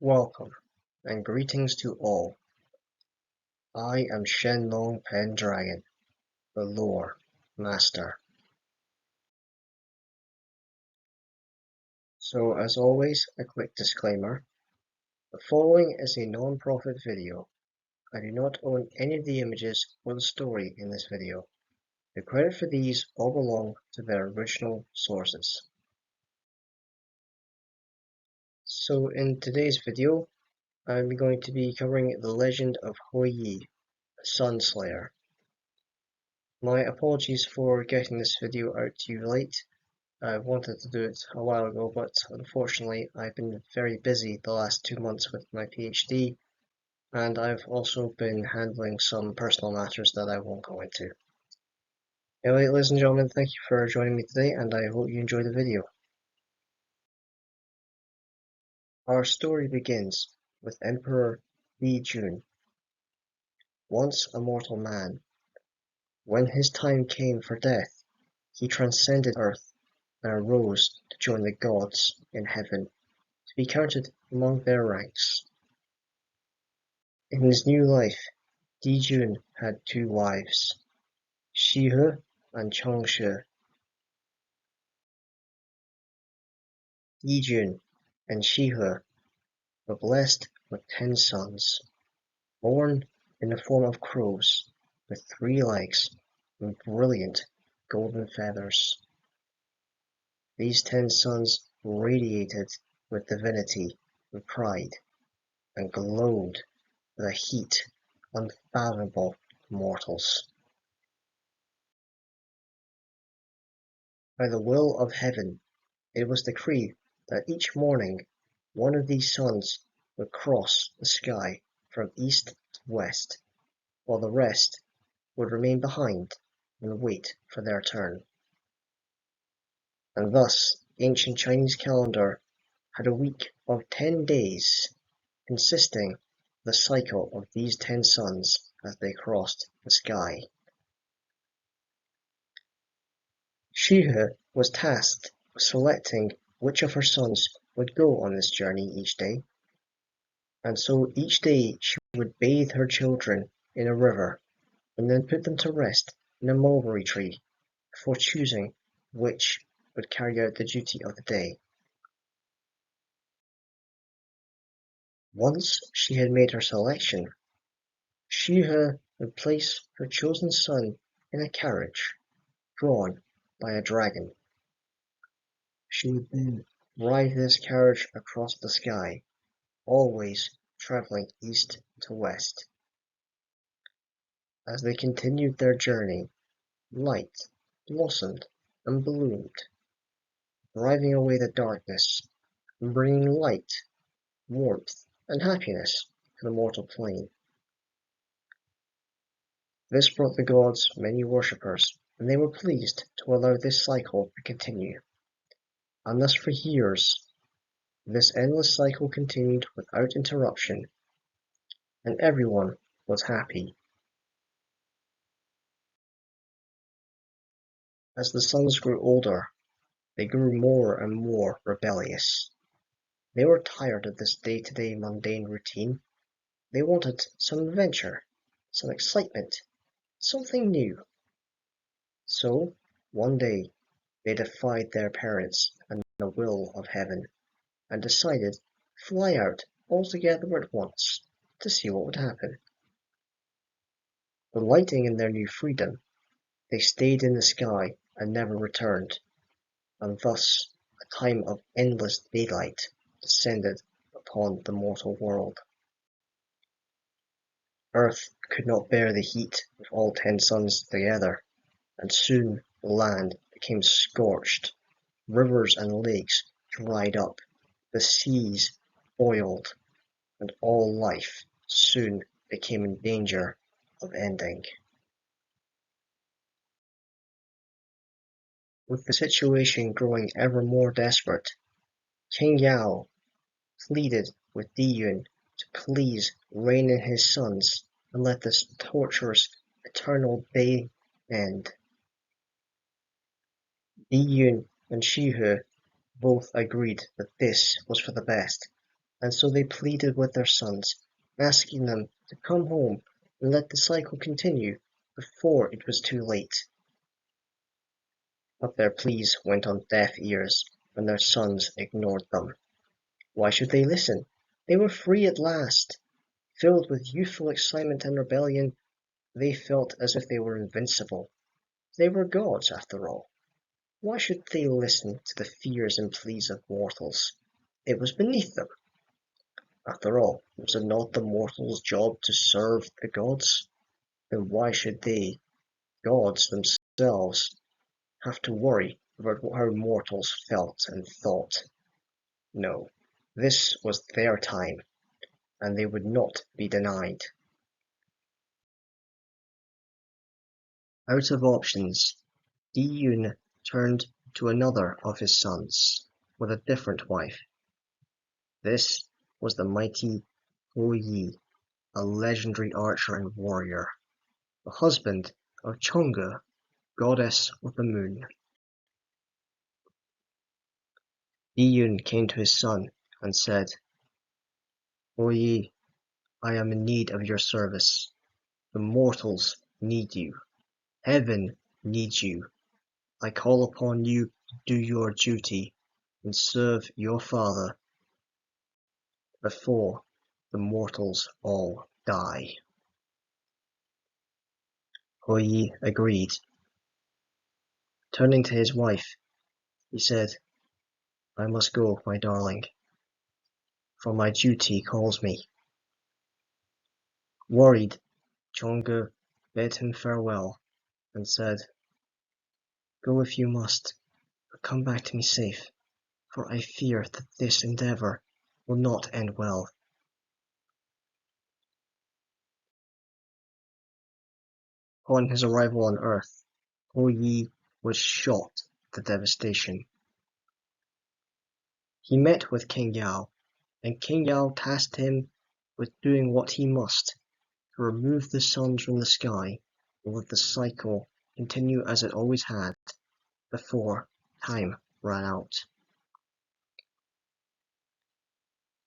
Welcome, and greetings to all. I am Shenlong Pendragon, the Lore Master. So as always, a quick disclaimer. The following is a non-profit video. I do not own any of the images or the story in this video. The credit for these all belong to their original sources. So in today's video, I'm going to be covering the legend of Hou Yi, the Sun Slayer. My apologies for getting this video out to you late. I wanted to do it a while ago, but unfortunately I've been very busy the last 2 months with my PhD, and I've also been handling some personal matters that I won't go into. Anyway, ladies and gentlemen, thank you for joining me today, and I hope you enjoy the video. Our story begins with Emperor Li Jun, once a mortal man. When his time came for death, he transcended Earth and arose to join the gods in heaven, to be counted among their ranks. In his new life, Di Jun had two wives, Shi He and Chang She. Di Jun and Shi He were blessed with 10 sons, born in the form of crows, with 3 legs and brilliant golden feathers. These 10 sons radiated with divinity and pride, and glowed with a heat unfathomable to mortals. By the will of heaven, it was decreed that each morning one of these suns would cross the sky from east to west, while the rest would remain behind and wait for their turn. And thus the ancient Chinese calendar had a week of 10 days, consisting of the cycle of these 10 suns as they crossed the sky. Shi He was tasked with selecting which of her sons would go on this journey each day, and so each day she would bathe her children in a river and then put them to rest in a mulberry tree before choosing which would carry out the duty of the day. Once she had made her selection, Shi He would place her chosen son in a carriage drawn by a dragon. She would then ride this carriage across the sky, always traveling east to west. As they continued their journey, light blossomed and bloomed, driving away the darkness and bringing light, warmth, and happiness to the mortal plane. This brought the gods many worshippers, and they were pleased to allow this cycle to continue. And thus for years, this endless cycle continued without interruption, and everyone was happy. As the sons grew older, they grew more and more rebellious. They were tired of this day-to-day mundane routine. They wanted some adventure, some excitement, something new. So, one day, they defied their parents and the will of heaven, and decided to fly out altogether at once to see what would happen. Delighting in their new freedom, they stayed in the sky and never returned, and thus a time of endless daylight descended upon the mortal world. Earth could not bear the heat of all 10 suns together, and soon the land became scorched, rivers and lakes dried up, the seas boiled, and all life soon became in danger of ending. With the situation growing ever more desperate, King Yao pleaded with Di Yun to please rein in his sons and let this torturous eternal day end. Di Yun and Shi He both agreed that this was for the best, and so they pleaded with their sons, asking them to come home and let the cycle continue before it was too late. But their pleas went on deaf ears, and their sons ignored them. Why should they listen? They were free at last. Filled with youthful excitement and rebellion, they felt as if they were invincible. They were gods, after all. Why should they listen to the fears and pleas of mortals? It was beneath them. After all, was it not the mortals' job to serve the gods? Then why should they, gods themselves, have to worry about how mortals felt and thought? No, this was their time, and they would not be denied. Out of options, Di turned to another of his sons, with a different wife. This was the mighty Yi, a legendary archer and warrior, the husband of Chonga, goddess of the moon. Di came to his son and said, Yi, I am in need of your service. The mortals need you. Heaven needs you. I call upon you to do your duty and serve your father before the mortals all die. Yi agreed. Turning to his wife, he said, I must go, my darling, for my duty calls me. Worried, Chonga bid him farewell and said, Go if you must, but come back to me safe, for I fear that this endeavour will not end well. Upon his arrival on Earth, Yi was shocked at the devastation. He met with King Yao, and King Yao tasked him with doing what he must to remove the suns from the sky and let the cycle continue as it always had before time ran out.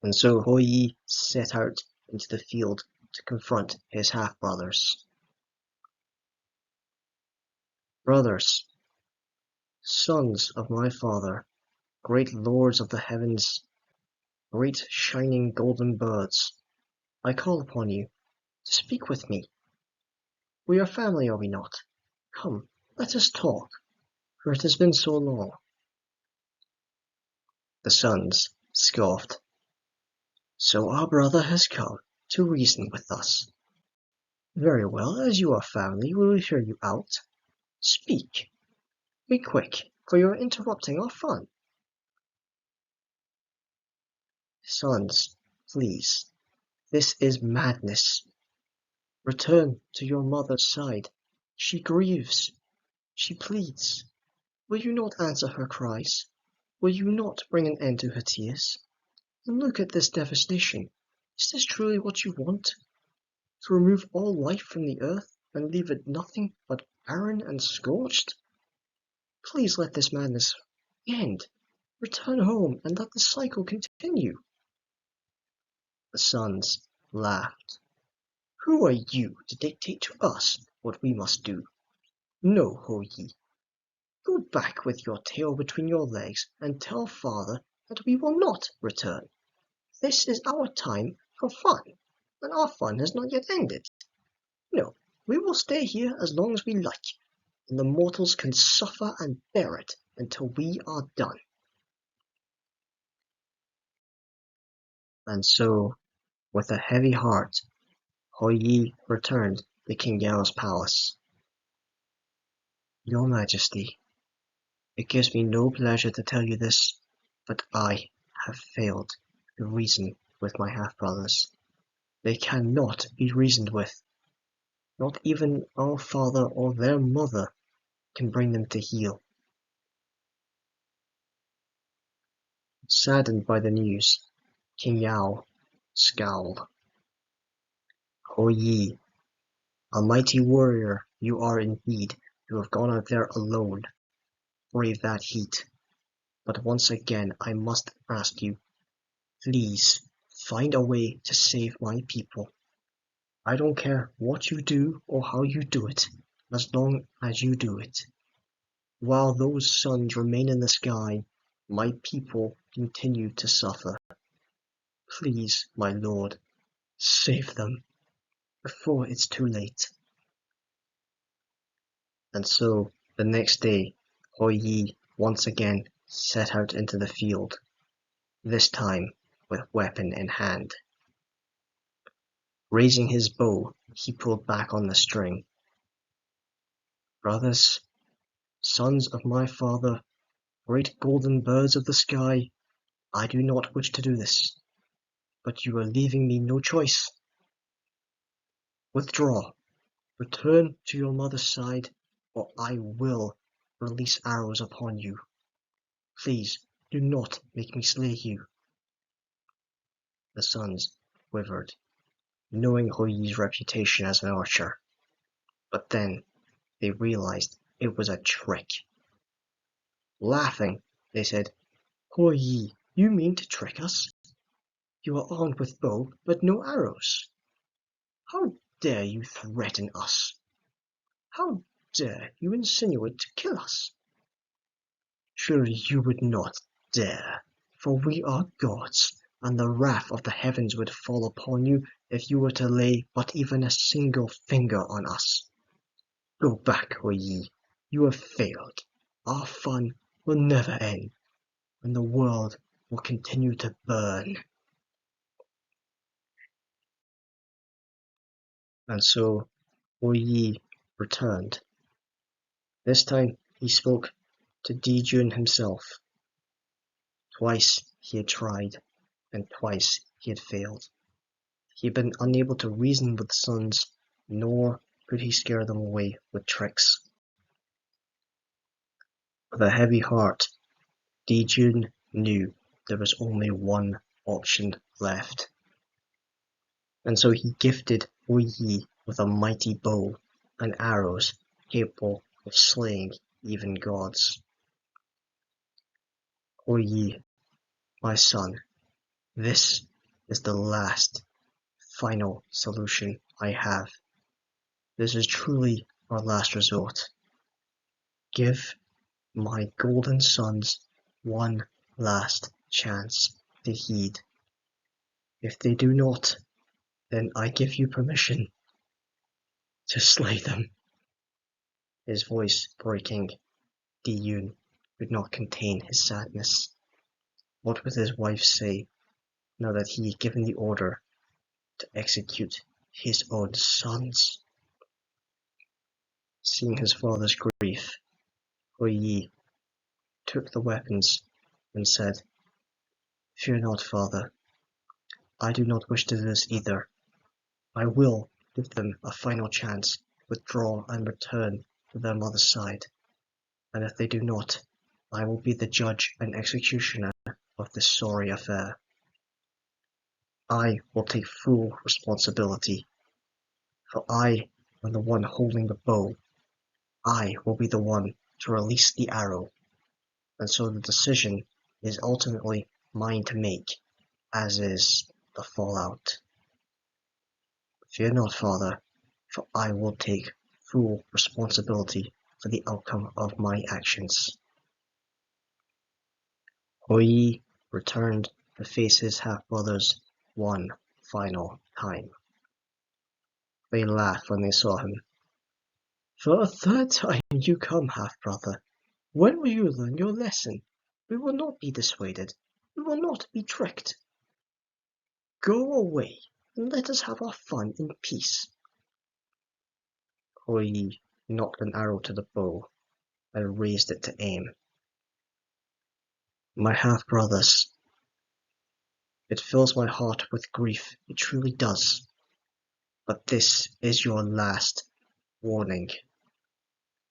And so Yi set out into the field to confront his half-brothers. Brothers, sons of my father, great lords of the heavens, great shining golden birds, I call upon you to speak with me. We are family, are we not? Come, let us talk, for it has been so long. The sons scoffed. So our brother has come to reason with us. Very well, as you are family, we will hear you out. Speak. Be quick, for you are interrupting our fun. Sons, please, this is madness. Return to your mother's side. She grieves. She pleads. Will you not answer her cries? Will you not bring an end to her tears? And look at this devastation. Is this truly what you want? To remove all life from the earth and leave it nothing but barren and scorched? Please let this madness end. Return home and let the cycle continue. The sons laughed. Who are you to dictate to us what we must do? No, Yi. Go back with your tail between your legs and tell father that we will not return. This is our time for fun, and our fun has not yet ended. No, we will stay here as long as we like, and the mortals can suffer and bear it until we are done. And so, with a heavy heart, Yi returned to King Yao's palace. Your Majesty, it gives me no pleasure to tell you this, but I have failed to reason with my half-brothers. They cannot be reasoned with. Not even our father or their mother can bring them to heel. Saddened by the news, King Yao scowled. Yi, a mighty warrior you are indeed to have gone out there alone, brave that heat. But once again I must ask you, please find a way to save my people. I don't care what you do or how you do it, as long as you do it. While those suns remain in the sky, my people continue to suffer. Please, my lord, save them before it's too late. And so, the next day, Hou Yi once again set out into the field, this time with weapon in hand. Raising his bow, he pulled back on the string. Brothers, sons of my father, great golden birds of the sky, I do not wish to do this, but you are leaving me no choice. Withdraw, return to your mother's side, or I will release arrows upon you. Please, do not make me slay you. The sons quivered, knowing Hou Yi's reputation as an archer, but then they realized it was a trick. Laughing, they said, Hou Yi, you mean to trick us? You are armed with bow, but no arrows. How dare you threaten us? How dare you insinuate to kill us? Surely you would not dare, for we are gods, and the wrath of the heavens would fall upon you if you were to lay but even a single finger on us. Go back, Hou Yi. You have failed. Our fun will never end, and the world will continue to burn. And so Hou Yi returned. This time he spoke to Dijun himself. Twice he had tried, and twice he had failed. He had been unable to reason with the sons, nor could he scare them away with tricks. With a heavy heart, Dijun knew there was only one option left. And so he gifted Hou Yi with a mighty bow and arrows capable of slaying even gods. Hou Yi, my son, this is the last, final solution I have. This is truly our last resort. Give my golden sons one last chance to heed. If they do not, then I give you permission to slay them. His voice breaking, Diyun could not contain his sadness. What would his wife say now that he had given the order to execute his own sons? Seeing his father's grief, Hou Yi took the weapons and said, Fear not, father. I do not wish to do this either. I will give them a final chance to withdraw and return to their mother's side, and if they do not, I will be the judge and executioner of this sorry affair. I will take full responsibility, for I am the one holding the bow. I will be the one to release the arrow, and so the decision is ultimately mine to make, as is the fallout. Fear not, father, for I will take full responsibility for the outcome of my actions. Hou Yi returned to face his half-brothers one final time. They laughed when they saw him. For a third time you come, half-brother. When will you learn your lesson? We will not be dissuaded. We will not be tricked. Go away, and let us have our fun in peace. Hou Yi knocked an arrow to the bow and raised it to aim. My half-brothers, it fills my heart with grief, it truly does. But this is your last warning.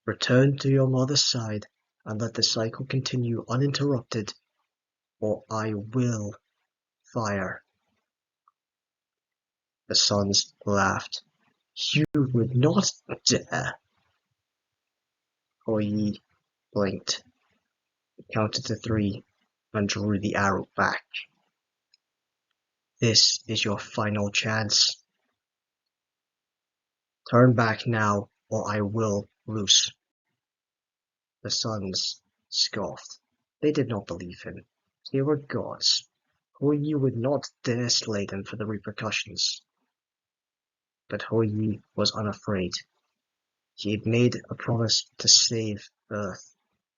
Return to your mother's side and let the cycle continue uninterrupted, or I will fire. The sons laughed. You would not dare. Hou Yi blinked, counted to 3, and drew the arrow back. This is your final chance. Turn back now, or I will loose. The sons scoffed. They did not believe him. They were gods. Hou-Yi would not dare slay them for the repercussions. But Hou-Yi was unafraid. He had made a promise to save Earth,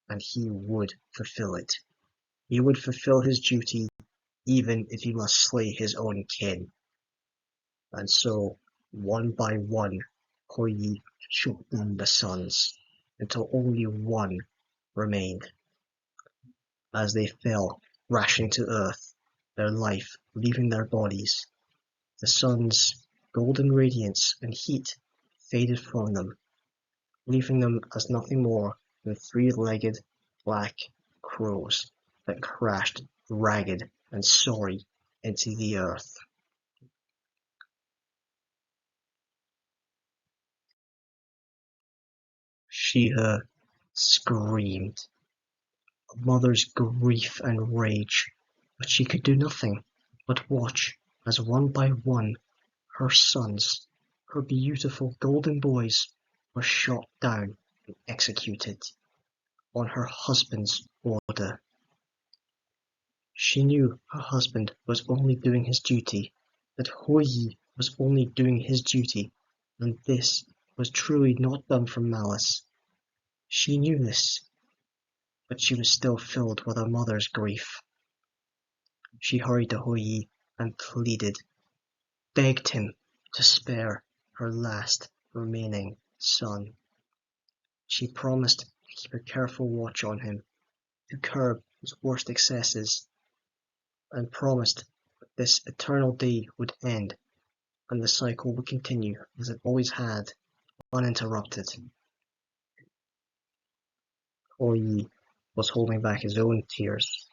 and he would fulfill it. He would fulfill his duty, even if he must slay his own kin. And so, one by one, Hou-Yi shook down the sons, until only one remained. As they fell, crashing to earth, their life leaving their bodies, the sun's golden radiance and heat faded from them, leaving them as nothing more than three-legged black crows that crashed ragged and sorry into the earth. She screamed, a mother's grief and rage, but she could do nothing but watch as one by one her sons, her beautiful golden boys, were shot down and executed on her husband's order. She knew her husband was only doing his duty, that Hou-Yi was only doing his duty, and this was truly not done from malice. She knew this, but she was still filled with her mother's grief. She hurried to Hou-Yi and pleaded, begged him to spare her last remaining son. She promised to keep a careful watch on him, to curb his worst excesses, and promised that this eternal day would end and the cycle would continue as it always had, uninterrupted. Hou-Yi was holding back his own tears.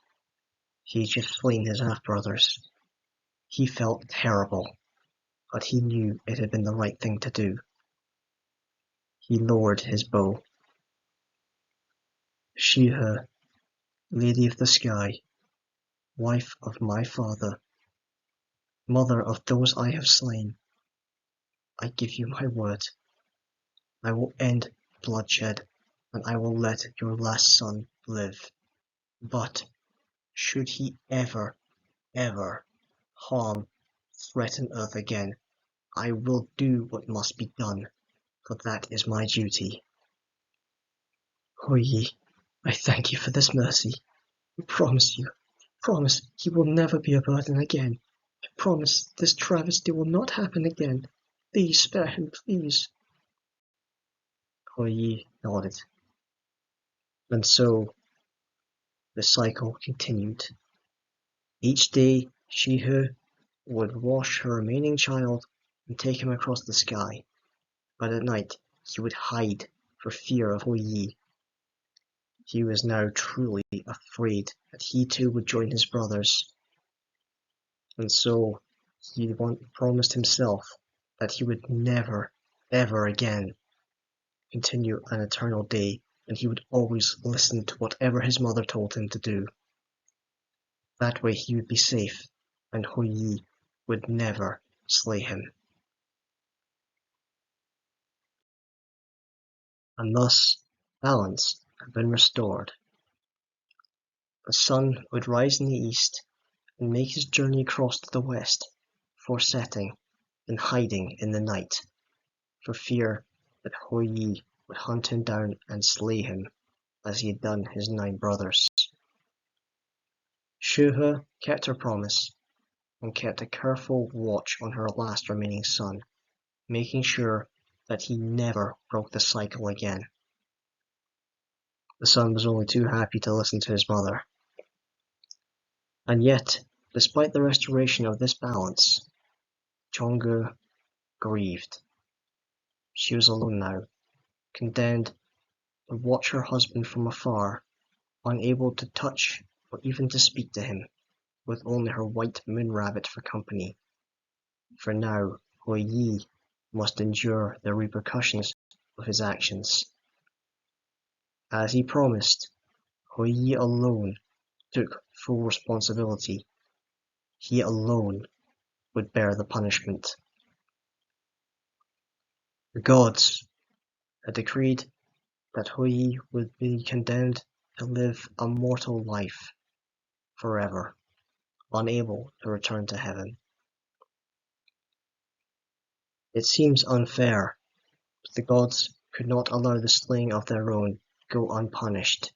He had just slain his half-brothers. He felt terrible, but he knew it had been the right thing to do. He lowered his bow. She-He, Lady of the Sky, wife of my father, mother of those I have slain, I give you my word. I will end bloodshed, and I will let your last son live. But should he ever, ever harm, threaten Earth again, I will do what must be done, for that is my duty. Hou-Yi, I thank you for this mercy. I promise he will never be a burden again. I promise this travesty will not happen again. Please spare him, please. Hou-Yi nodded. And so the cycle continued. Each day She-He would wash her remaining child and take him across the sky, but at night he would hide for fear of Hou-Yi. He was now truly afraid that he too would join his brothers, and so he promised himself that he would never, ever again continue an eternal day, and he would always listen to whatever his mother told him to do. That way he would be safe, and Hou-Yi would never slay him. And thus balance had been restored. The sun would rise in the east and make his journey across to the west, before setting and hiding in the night, for fear that Hou-Yi would hunt him down and slay him, as he had done his 9 brothers. She-He kept her promise, and kept a careful watch on her last remaining son, making sure that he never broke the cycle again. The son was only too happy to listen to his mother. And yet, despite the restoration of this balance, Chang'e grieved. She was alone now, condemned to watch her husband from afar, unable to touch or even to speak to him, with only her white moon rabbit for company. For now, Hou-Yi must endure the repercussions of his actions. As he promised, Hou-Yi alone took full responsibility. He alone would bear the punishment. The gods had decreed that Hui would be condemned to live a mortal life forever, unable to return to heaven. It seems unfair, but the gods could not allow the slaying of their own go unpunished,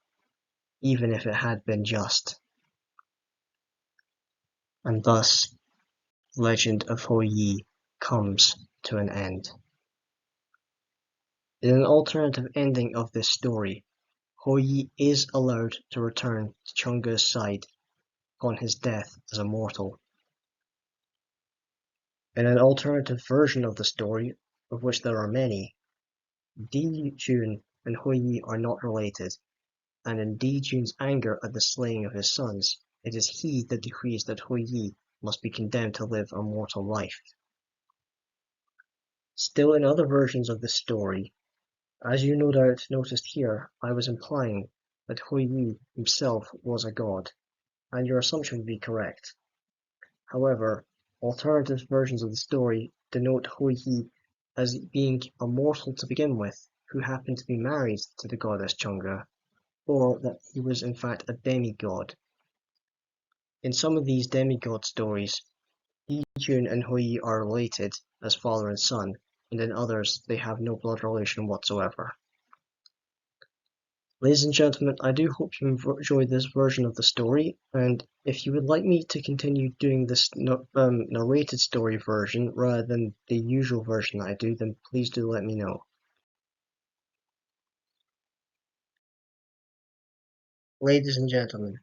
even if it had been just. And thus, the legend of Hui comes to an end. In an alternative ending of this story, Hui is allowed to return to Chang'e's side upon his death as a mortal. In an alternative version of the story, of which there are many, Di Jun and Hui are not related, and in Di Jun's anger at the slaying of his sons, it is he that decrees that Hui must be condemned to live a mortal life. Still, in other versions of this story, as you no doubt noticed here, I was implying that Hui himself was a god, and your assumption would be correct. However, alternative versions of the story denote Hui as being a mortal to begin with, who happened to be married to the goddess Chang'e, or that he was in fact a demigod. In some of these demigod stories, Jun and Hui are related as father and son, and in others they have no blood relation whatsoever. Ladies and gentlemen, I do hope you enjoyed this version of the story, and if you would like me to continue doing this narrated story version rather than the usual version that I do, then please do let me know. Ladies and gentlemen,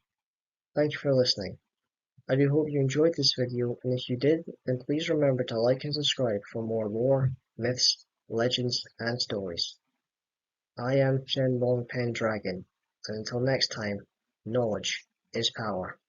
thank you for listening. I do hope you enjoyed this video, and if you did, then please remember to like and subscribe for more lore, myths, legends, and stories. I am Shenlong Pendragon, and until next time, knowledge is power.